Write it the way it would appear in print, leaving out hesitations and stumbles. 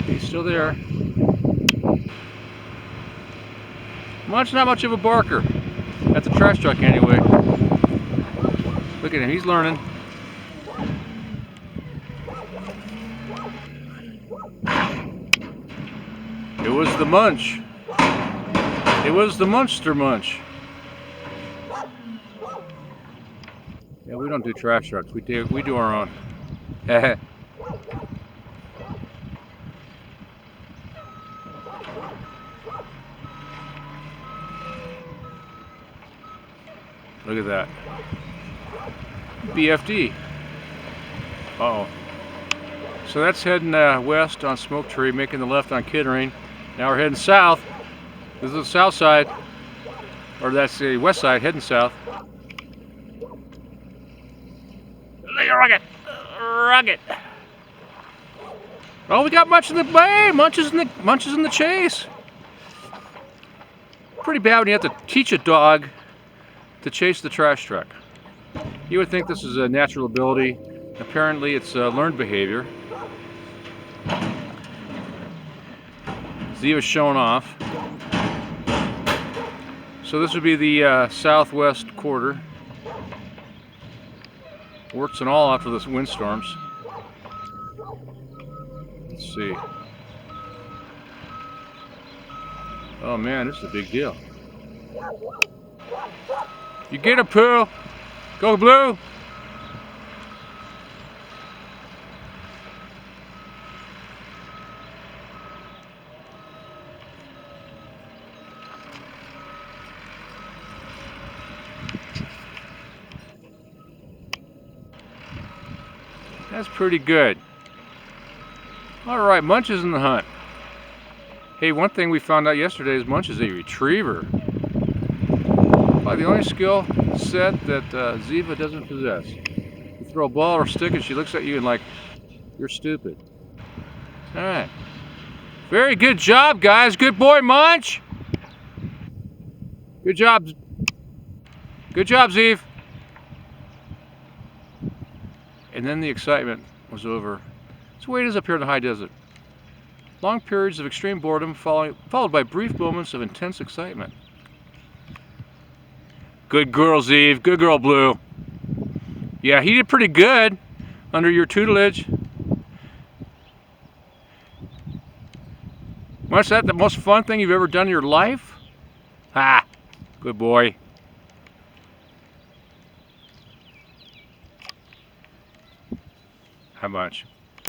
He's still there. Munch not much of a barker. At the trash truck anyway. Look at him, he's learning. It was the Munch. It was the Munster Munch. Yeah, we don't do trash trucks. We do our own. Look at that. BFD. Uh-oh. So that's heading west on Smoke Tree, making the left on Kittering. Now we're heading south. This is the south side, or that's the west side, heading south. Rugged. Rugged. Oh, we got Munch in the bay. Munch is in the chase. Pretty bad when you have to teach a dog to chase the trash truck. You would think this is a natural ability. Apparently it's learned behavior. Ziva's showing off. So this would be the southwest quarter. Works and all after the windstorms. Let's see. Oh man, this is a big deal. You get a Pooh. Go Blue. That's pretty good. All right, Munch is in the hunt. Hey, one thing we found out yesterday is Munch is a retriever. Probably the only skill set that Ziva doesn't possess. You throw a ball or stick and she looks at you and like, you're stupid. All right. Very good job, guys. Good boy, Munch. Good job. Good job, Ziv. And then the excitement was over. That's the way it is up here in the high desert. Long periods of extreme boredom followed by brief moments of intense excitement. Good girl, Ziv. Good girl, Blue. Yeah, he did pretty good under your tutelage. Was that the most fun thing you've ever done in your life? Ha! Good boy. How much?